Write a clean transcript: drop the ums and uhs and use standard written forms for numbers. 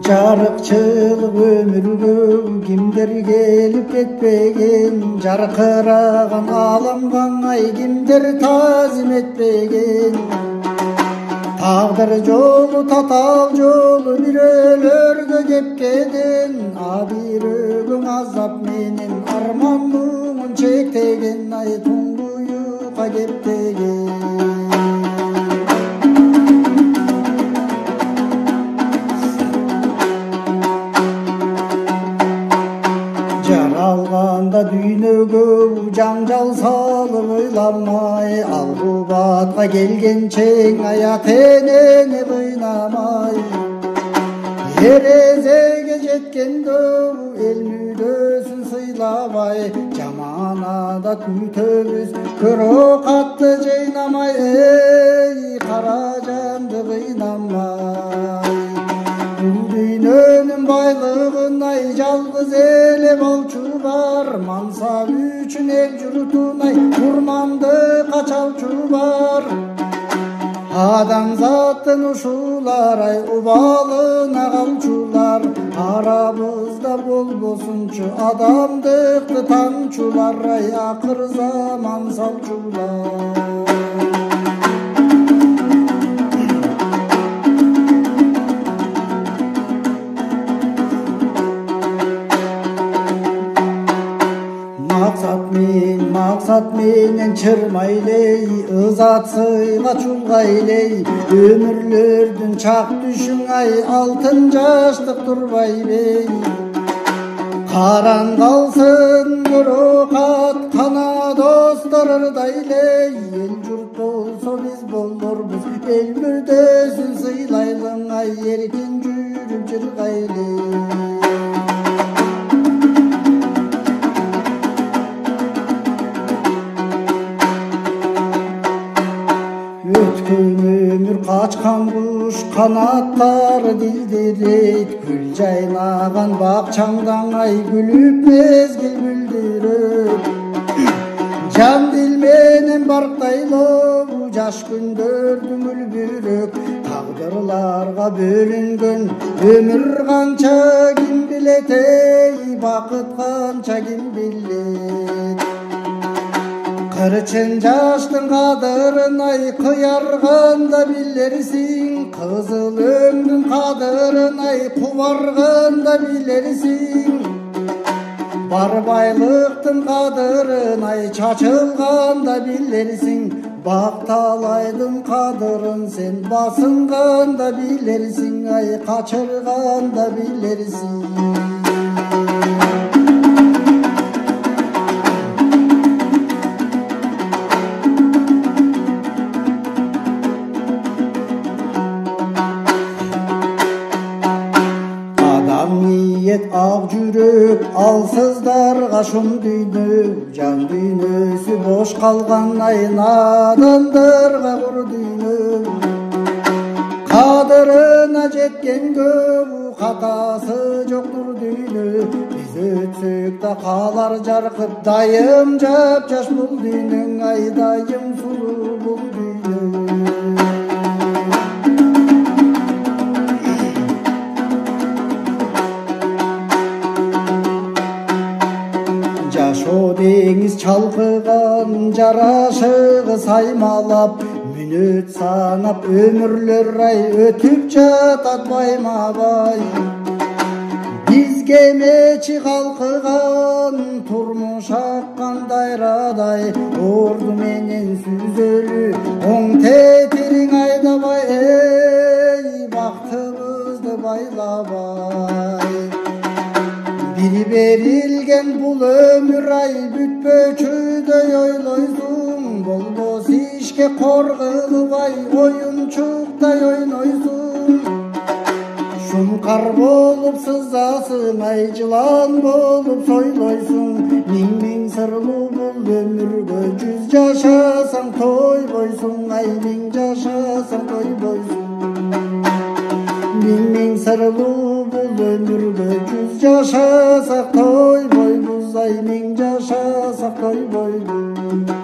жарыкчылык өмүргө кимдер келип кетпеген, жаркыраган аламга ай кимдер таазим этпеген. Тагдыр жолу татаал жолу бирөөлөргө кепкеден, бирөөгүң азап менен арман муңун чектеген, ай туңгуюка кептеген. Жаралганда дүйнөгө жаңжал салып ойламай, алгубатка келгенчең аят энени кыйнамай. Эрезеге жеткенде эл мүдөсүн сыйлабай, жаманада күтөбүз көрө катты жыйнамай, эй кара жанды кыйнамай. Дүйнөнүн байлыгын ай жалгыз эле болчу бар, мансап үчүн эл журтун ай курманды качалчу бар. Адамзаттын ушулар ай убалына калчулар, арабызда болбосунчу адамдыкты танчулар, ай акыр заман салчулар. Максат менен чырмайлей, ызат сыйга чулгайлей, өмүрлөрдүн чак түшүң ай алтын жаштык турбай бей. Каран калсын көрөкат кана достор ырдайлей, эл журт болсо биз болорбуз, эл мүрдөсүн сыйлайлың ай эркин жүрүп жыргайлей. Өткөн өмүр качкан куш канаттары дилдирейт, гүл жайнаган бакчаңдан ай күлүп мезгил бүлдүрөт. Жан дил менен барктайлоо жаш күндөрдүн үлбүрөк, тагдырларга бөлүнгөн өмүр канча ким билет, эй бакыт канча ким билет. Кырчын жаштын кадырын ай кыярганда билерсиң, кызыл өңдүн кадырын ай кубарганда билерсиң. Бар байлыктын кадырын ай чачылганда билерсиң, бак талайдын кадырын сен басынганда билерсиң, ай качырганда билерсиң. Ак жүрөк алсыздарга шум дүйнө, жан дүйнөсү бош калган ай надандырга кур дүйнө. Кадырына жеткенге катасы жоктур дүйнө, биз өтсөк да калар жаркып дайым жапжаш бул дүйнөң, ай дайым сулуу бул дүйнө. Жашоо деңиз чалкыган жарашыгы саймалап, мүнөт санап өмүрлөр ай өтүп жатат байма-бай. Бизге мечи калкыган турмуш аккан дайрадай, орду менен сүзөлү оң тетириң айдабай, эй бактыбызды байлабай. Бири берилген бул өмүр ай бүтпөчүдөй ойлойсуң, болбос ишке кор кылбай оюнчуктай ойнойсуң. Шумкар болуп сызасың ай жылан болуп сойлойсуң, миң сырлуу бул өмүргө жүз жашасаң тойбойсуң, ай миң жашасаң тойбойсуң. Миң сырлуу бул өмүргө жүз жашасак тойбойбуз, ай миң жашасак тойбойбуз.